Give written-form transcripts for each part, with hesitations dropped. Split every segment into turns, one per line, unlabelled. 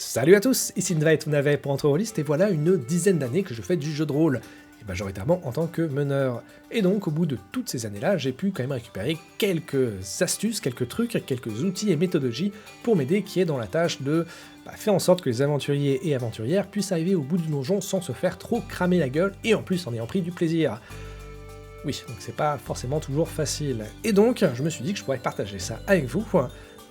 Salut à tous, ici Nva et Tounavet pour Entrerôliste, et voilà une dizaine d'années que je fais du jeu de rôle, et majoritairement en tant que meneur. Et donc au bout de toutes ces années-là, j'ai pu quand même récupérer quelques astuces, quelques trucs, quelques outils et méthodologies pour m'aider qui est dans la tâche de faire en sorte que les aventuriers et aventurières puissent arriver au bout du donjon sans se faire trop cramer la gueule, et en plus en ayant pris du plaisir. Oui, donc c'est pas forcément toujours facile. Et donc, je me suis dit que je pourrais partager ça avec vous.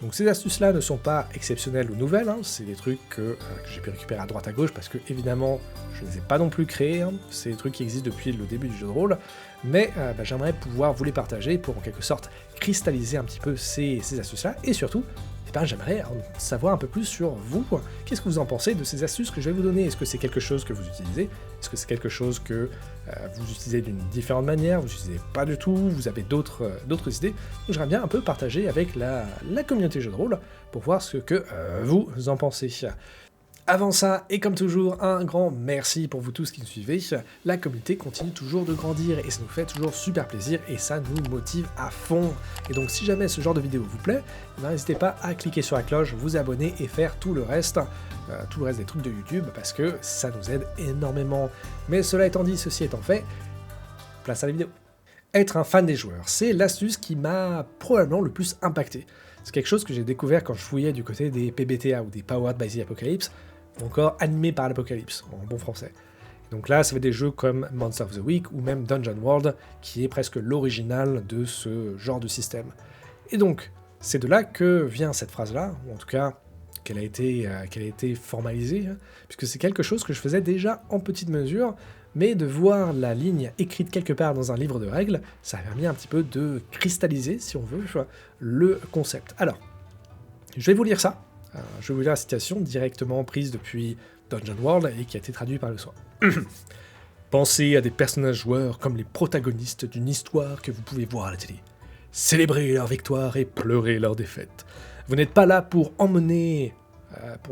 Donc ces astuces-là ne sont pas exceptionnelles ou nouvelles, c'est des trucs que j'ai pu récupérer à droite à gauche parce que évidemment je ne les ai pas non plus créés, c'est des trucs qui existent depuis le début du jeu de rôle, mais j'aimerais pouvoir vous les partager pour en quelque sorte cristalliser un petit peu ces astuces-là, et surtout, j'aimerais en savoir un peu plus sur vous. Qu'est-ce que vous en pensez de ces astuces que je vais vous donner? Est-ce que c'est quelque chose que vous utilisez? Est-ce que c'est quelque chose que vous utilisez d'une différente manière? Vous n'utilisez pas du tout? Vous avez d'autres idées? Donc j'aimerais bien un peu partager avec la communauté jeu de rôle pour voir ce que vous en pensez. Avant ça, et comme toujours, un grand merci pour vous tous qui nous suivez. La communauté continue toujours de grandir et ça nous fait toujours super plaisir et ça nous motive à fond. Et donc si jamais ce genre de vidéo vous plaît, n'hésitez pas à cliquer sur la cloche, vous abonner et faire tout le reste des trucs de YouTube parce que ça nous aide énormément. Mais cela étant dit, ceci étant fait, place à la vidéo. Être un fan des joueurs, c'est l'astuce qui m'a probablement le plus impacté. C'est quelque chose que j'ai découvert quand je fouillais du côté des PBTA ou des Powered by the Apocalypse, ou encore animés par l'Apocalypse, en bon français. Donc là, ça fait des jeux comme Monster of the Week ou même Dungeon World, qui est presque l'original de ce genre de système. Et donc, c'est de là que vient cette phrase-là, ou en tout cas, qu'elle a été formalisée, puisque c'est quelque chose que je faisais déjà en petite mesure, mais de voir la ligne écrite quelque part dans un livre de règles, ça a permis un petit peu de cristalliser, si on veut, le concept. Alors, je vais vous lire ça. Je vais vous lire la citation directement prise depuis Dungeon World et qui a été traduite par le soin. Pensez à des personnages joueurs comme les protagonistes d'une histoire que vous pouvez voir à la télé. Célébrez leur victoire et pleurez leur défaite. Vous n'êtes pas là pour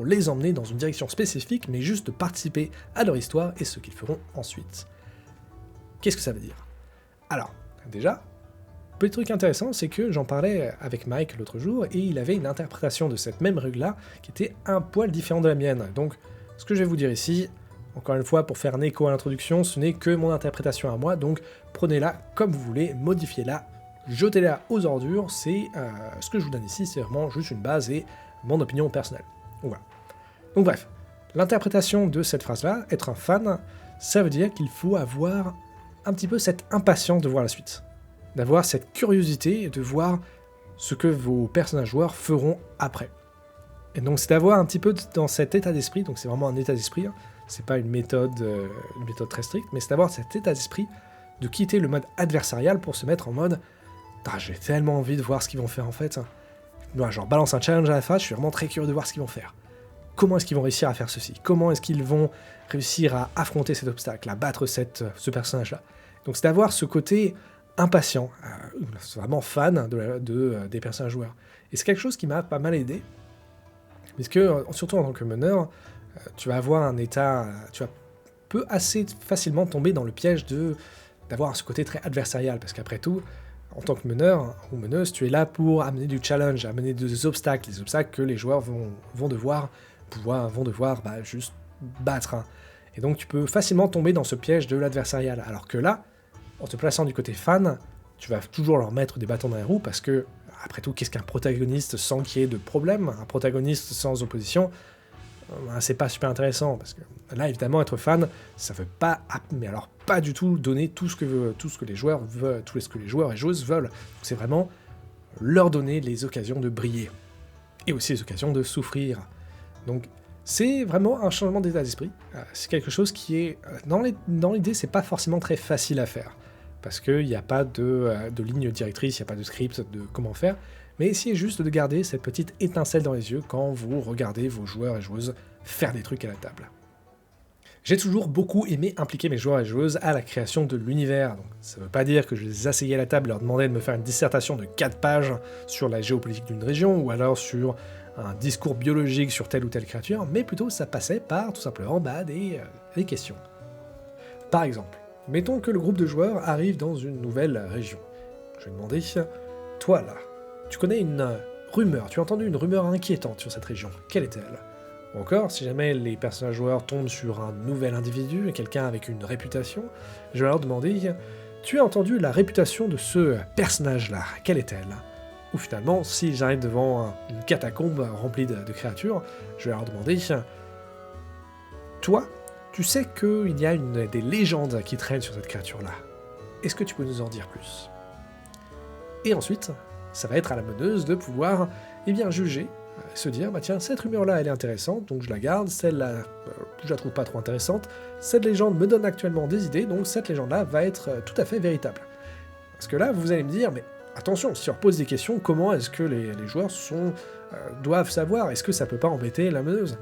les emmener dans une direction spécifique, mais juste de participer à leur histoire et ce qu'ils feront ensuite. Qu'est-ce que ça veut dire? Alors, déjà, petit truc intéressant, c'est que j'en parlais avec Mike l'autre jour, et il avait une interprétation de cette même règle-là qui était un poil différente de la mienne. Donc, ce que je vais vous dire ici, encore une fois, pour faire un écho à l'introduction, ce n'est que mon interprétation à moi, donc prenez-la comme vous voulez, modifiez-la, jetez-la aux ordures, c'est ce que je vous donne ici, c'est vraiment juste une base et mon opinion personnelle. Donc, voilà. Donc bref, l'interprétation de cette phrase-là, être un fan, ça veut dire qu'il faut avoir un petit peu cette impatience de voir la suite. D'avoir cette curiosité de voir ce que vos personnages joueurs feront après. Et donc c'est d'avoir un petit peu dans cet état d'esprit, donc c'est vraiment un état d'esprit, c'est pas une méthode très stricte, mais c'est d'avoir cet état d'esprit de quitter le mode adversarial pour se mettre en mode « j'ai tellement envie de voir ce qu'ils vont faire en fait ». Genre balance un challenge à la face, je suis vraiment très curieux de voir ce qu'ils vont faire. Comment est-ce qu'ils vont réussir à faire ceci? Comment est-ce qu'ils vont réussir à affronter cet obstacle, à battre ce personnage-là? Donc c'est d'avoir ce côté impatient, vraiment fan des personnages joueurs. Et c'est quelque chose qui m'a pas mal aidé, puisque, surtout en tant que meneur, tu vas avoir un état, peux assez facilement tomber dans le piège d'avoir ce côté très adversarial, parce qu'après tout, en tant que meneur ou meneuse, tu es là pour amener du challenge, amener des obstacles que les joueurs vont devoir juste battre. Et donc tu peux facilement tomber dans ce piège de l'adversarial, alors que là, en te plaçant du côté fan, tu vas toujours leur mettre des bâtons dans les roues parce que, après tout, qu'est-ce qu'un protagoniste sans qu'il y ait de problème? Un protagoniste sans opposition, c'est pas super intéressant parce que là, évidemment, être fan, ça veut pas, mais alors pas du tout donner tout ce que les joueurs veulent, tout ce que les joueurs et joueuses veulent. Donc, c'est vraiment leur donner les occasions de briller et aussi les occasions de souffrir. Donc, c'est vraiment un changement d'état d'esprit. C'est quelque chose qui est, dans l'idée, c'est pas forcément très facile à faire. Parce qu'il n'y a pas de ligne directrice, il n'y a pas de script de comment faire, mais essayez juste de garder cette petite étincelle dans les yeux quand vous regardez vos joueurs et joueuses faire des trucs à la table. J'ai toujours beaucoup aimé impliquer mes joueurs et joueuses à la création de l'univers, donc ça ne veut pas dire que je les asseyais à la table et leur demandais de me faire une dissertation de 4 pages sur la géopolitique d'une région, ou alors sur un discours biologique sur telle ou telle créature, mais plutôt ça passait par tout simplement des questions. Par exemple, mettons que le groupe de joueurs arrive dans une nouvelle région. Je vais demander, toi là, tu connais une rumeur, tu as entendu une rumeur inquiétante sur cette région, quelle est-elle? Ou encore, si jamais les personnages joueurs tombent sur un nouvel individu, quelqu'un avec une réputation, je vais leur demander « Tu as entendu la réputation de ce personnage-là, quelle est-elle ?» Ou finalement, si j'arrive devant une catacombe remplie de créatures, je vais leur demander « Toi, tu sais qu'il y a des légendes qui traînent sur cette créature-là. Est-ce que tu peux nous en dire plus ?» Et ensuite, ça va être à la meneuse de pouvoir juger, se dire, bah tiens, cette rumeur-là, elle est intéressante, donc je la garde, celle-là, je la trouve pas trop intéressante, cette légende me donne actuellement des idées, donc cette légende-là va être tout à fait véritable. Parce que là, vous allez me dire, mais attention, si on repose des questions, comment est-ce que les joueurs doivent savoir? Est-ce que ça peut pas embêter la meneuse?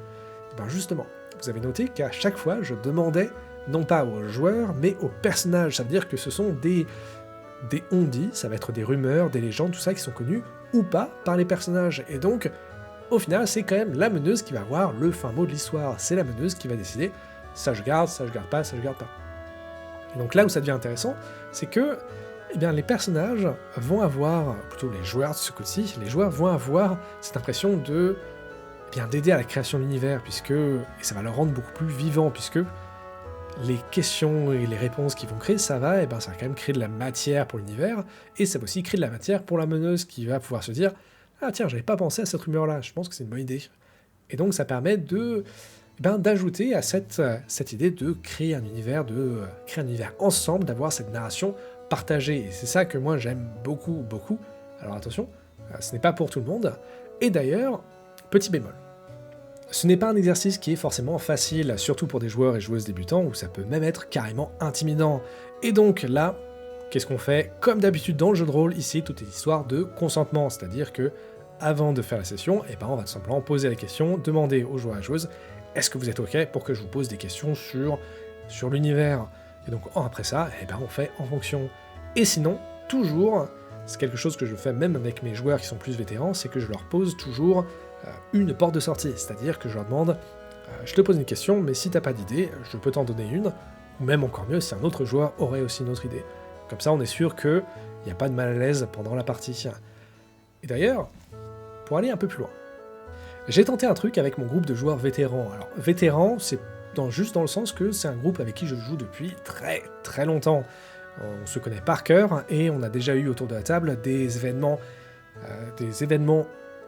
Et bien justement, vous avez noté qu'à chaque fois, je demandais, non pas aux joueurs, mais aux personnages, ça veut dire que ce sont des on-dit, ça va être des rumeurs, des légendes, tout ça qui sont connues ou pas par les personnages. Et donc, au final, c'est quand même la meneuse qui va avoir le fin mot de l'histoire. C'est la meneuse qui va décider, ça je garde pas, ça je garde pas. Et donc là où ça devient intéressant, c'est que les personnages vont avoir, plutôt les joueurs de ce coup-ci, les joueurs vont avoir cette impression de d'aider à la création de l'univers, et ça va leur rendre beaucoup plus vivant, puisque les questions et les réponses qu'ils vont créer, ça va quand même créer de la matière pour l'univers, et ça va aussi créer de la matière pour la meneuse, qui va pouvoir se dire « Ah tiens, j'avais pas pensé à cette rumeur-là, je pense que c'est une bonne idée. » Et donc ça permet d'ajouter à cette idée de créer un univers, ensemble, d'avoir cette narration partagée. Et c'est ça que moi j'aime beaucoup, beaucoup. Alors attention, ce n'est pas pour tout le monde. Et d'ailleurs, petit bémol. Ce n'est pas un exercice qui est forcément facile, surtout pour des joueurs et joueuses débutants, où ça peut même être carrément intimidant. Et donc là, qu'est-ce qu'on fait? Comme d'habitude dans le jeu de rôle, ici, tout est histoire de consentement, c'est-à-dire que avant de faire la session, on va tout simplement poser la question, demander aux joueurs et joueuses « Est-ce que vous êtes OK pour que je vous pose des questions sur l'univers ?» Et donc après ça, on fait en fonction. Et sinon, toujours, c'est quelque chose que je fais même avec mes joueurs qui sont plus vétérans, c'est que je leur pose toujours une porte de sortie, c'est-à-dire que je leur demande je te pose une question, mais si t'as pas d'idée, je peux t'en donner une, ou même encore mieux, si un autre joueur aurait aussi une autre idée. Comme ça, on est sûr qu'il n'y a pas de mal à l'aise pendant la partie. Et d'ailleurs, pour aller un peu plus loin, j'ai tenté un truc avec mon groupe de joueurs vétérans. Alors, vétérans, c'est juste dans le sens que c'est un groupe avec qui je joue depuis très très longtemps. On se connaît par cœur, et on a déjà eu autour de la table des événements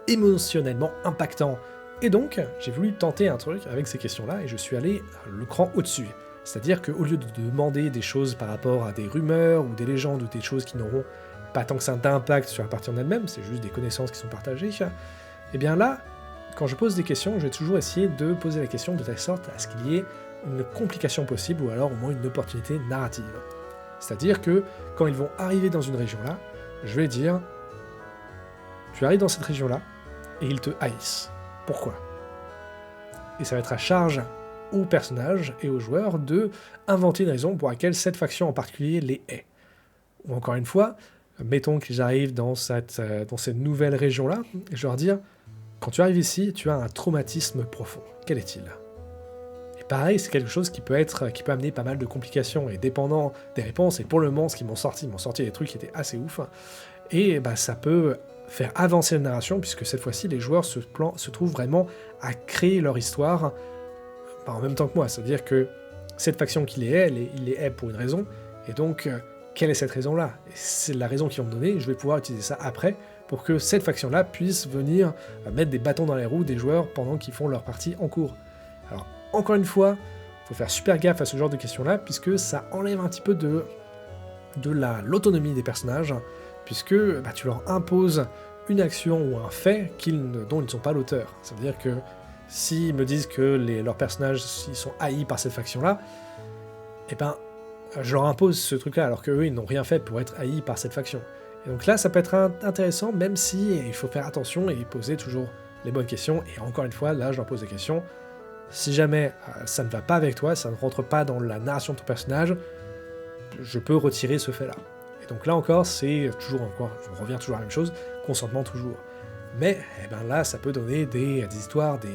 émotionnellement impactants. Et donc, j'ai voulu tenter un truc avec ces questions-là, et je suis allé le cran au-dessus. C'est-à-dire qu'au lieu de demander des choses par rapport à des rumeurs, ou des légendes, ou des choses qui n'auront pas tant que ça d'impact sur la partie en elle-même, c'est juste des connaissances qui sont partagées, et bien là, quand je pose des questions, je vais toujours essayer de poser la question de telle sorte à ce qu'il y ait une complication possible, ou alors au moins une opportunité narrative. C'est-à-dire que, quand ils vont arriver dans une région-là, je vais dire « Tu arrives dans cette région-là, et ils te haïssent. Pourquoi ?» Et ça va être à charge aux personnages et aux joueurs de inventer une raison pour laquelle cette faction en particulier les hait. Ou encore une fois, mettons qu'ils arrivent dans cette nouvelle région-là, et je vais leur dire « Quand tu arrives ici, tu as un traumatisme profond. Quel est-il » Et pareil, c'est quelque chose qui peut amener pas mal de complications, et dépendant des réponses, et pour le moment, ce qu'ils m'ont sorti des trucs qui étaient assez ouf, et ça peut faire avancer la narration, puisque cette fois-ci, les joueurs se trouvent vraiment à créer leur histoire en même temps que moi. C'est-à-dire que cette faction qui les hait, il les hait pour une raison, et donc, quelle est cette raison-là? Et c'est la raison qu'ils vont me donner, je vais pouvoir utiliser ça après, pour que cette faction-là puisse venir mettre des bâtons dans les roues des joueurs pendant qu'ils font leur partie en cours. Alors, encore une fois, il faut faire super gaffe à ce genre de questions-là, puisque ça enlève un petit peu de l'autonomie des personnages, puisque tu leur imposes une action ou un fait dont ils ne sont pas l'auteur. Ça veut dire que s'ils me disent que leurs personnages ils sont haïs par cette faction-là, je leur impose ce truc-là, alors qu'eux, ils n'ont rien fait pour être haïs par cette faction. Et donc là, ça peut être intéressant, même si il faut faire attention et poser toujours les bonnes questions. Et encore une fois, là, je leur pose des questions. Si jamais ça ne va pas avec toi, ça ne rentre pas dans la narration de ton personnage, je peux retirer ce fait-là. Et donc là encore, je reviens toujours à la même chose, consentement toujours. Mais là, ça peut donner des histoires, de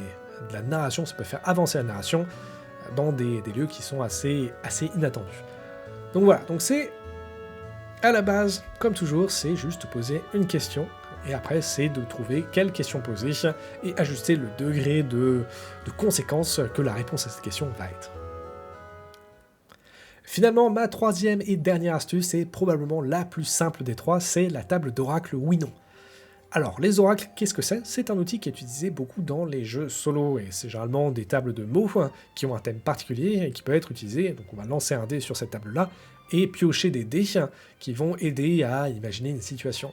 la narration, ça peut faire avancer la narration dans des lieux qui sont assez inattendus. Donc voilà, donc c'est, à la base, comme toujours, c'est juste poser une question, et après c'est de trouver quelle question poser et ajuster le degré de conséquence que la réponse à cette question va être. Finalement, ma troisième et dernière astuce est probablement la plus simple des trois, c'est la table d'oracle oui-non. Alors, les oracles, qu'est-ce que c'est? C'est un outil qui est utilisé beaucoup dans les jeux solo, et c'est généralement des tables de mots qui ont un thème particulier et qui peuvent être utilisés. Donc on va lancer un dé sur cette table-là, et piocher des dés qui vont aider à imaginer une situation.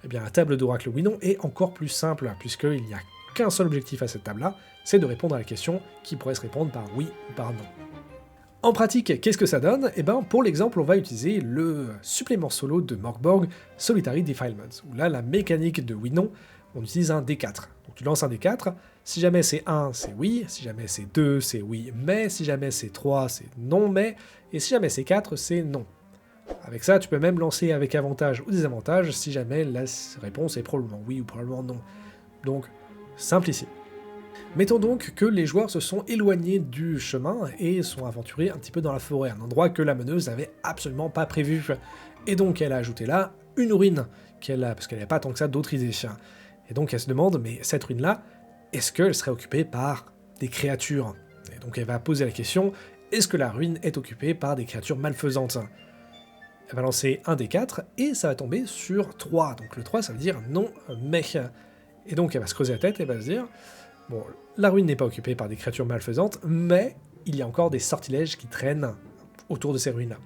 Eh bien, la table d'oracle oui-non est encore plus simple, puisqu'il n'y a qu'un seul objectif à cette table-là, c'est de répondre à la question qui pourrait se répondre par oui ou par non. En pratique, qu'est-ce que ça donne? Eh bien, pour l'exemple, on va utiliser le supplément solo de Morkborg, Solitary Defilements, où là, la mécanique de oui-non, on utilise un D4. Donc tu lances un D4, si jamais c'est 1, c'est oui, si jamais c'est 2, c'est oui, mais, si jamais c'est 3, c'est non, mais, et si jamais c'est 4, c'est non. Avec ça, tu peux même lancer avec avantage ou désavantage, si jamais la réponse est probablement oui ou probablement non. Donc, simplissime. Mettons donc que les joueurs se sont éloignés du chemin et sont aventurés un petit peu dans la forêt, un endroit que la meneuse n'avait absolument pas prévu. Et donc elle a ajouté là une ruine, parce qu'elle n'avait pas tant que ça d'autres idées. Et donc elle se demande, mais cette ruine-là, est-ce qu'elle serait occupée par des créatures? Et donc elle va poser la question, est-ce que la ruine est occupée par des créatures malfaisantes? Elle va lancer un des 4 et ça va tomber sur 3. Donc le 3 ça veut dire non, mais. Et donc elle va se creuser la tête et va se dire, bon, la ruine n'est pas occupée par des créatures malfaisantes, mais il y a encore des sortilèges qui traînent autour de ces ruines-là.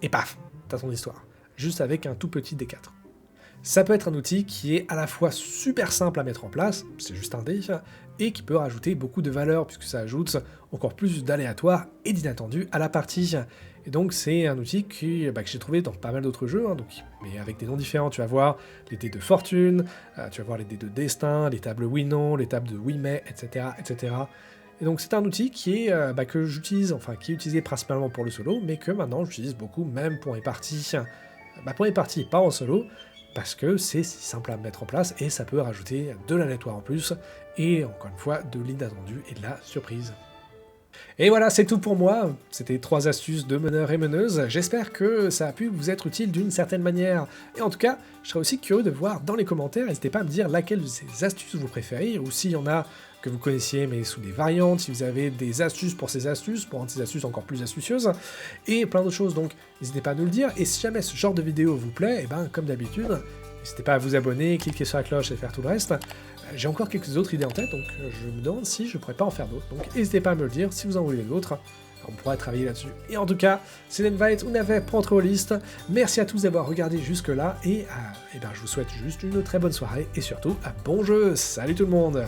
Et paf, t'as ton histoire. Juste avec un tout petit D4. Ça peut être un outil qui est à la fois super simple à mettre en place, c'est juste un dé, et qui peut rajouter beaucoup de valeur, puisque ça ajoute encore plus d'aléatoire et d'inattendu à la partie. Et donc c'est un outil que j'ai trouvé dans pas mal d'autres jeux, mais avec des noms différents. Tu vas voir les dés de fortune, tu vas voir les dés de destin, les tables oui-non, les tables de oui-mais, etc., etc. Et donc c'est un outil qui est que j'utilise, qui est utilisé principalement pour le solo, mais que maintenant j'utilise beaucoup même pour les parties. Pour les parties, pas en solo, parce que c'est si simple à mettre en place et ça peut rajouter de l'aléatoire en plus, et encore une fois, de l'inattendu et de la surprise. Et voilà, c'est tout pour moi, c'était 3 astuces de meneurs et meneuses, j'espère que ça a pu vous être utile d'une certaine manière, et en tout cas, je serais aussi curieux de voir dans les commentaires, n'hésitez pas à me dire laquelle de ces astuces vous préférez, ou s'il y en a que vous connaissiez mais sous des variantes, si vous avez des astuces, pour rendre ces astuces encore plus astucieuses, et plein d'autres choses, donc n'hésitez pas à nous le dire, et si jamais ce genre de vidéo vous plaît, comme d'habitude, n'hésitez pas à vous abonner, cliquer sur la cloche et faire tout le reste. J'ai encore quelques autres idées en tête, donc je me demande si je pourrais pas en faire d'autres. Donc n'hésitez pas à me le dire, si vous en voulez d'autres, on pourra travailler là-dessus. Et en tout cas, c'est Invite, on avait Pro-Trollist. Merci à tous d'avoir regardé jusque-là, et je vous souhaite juste une très bonne soirée, et surtout, un bon jeu. Salut tout le monde!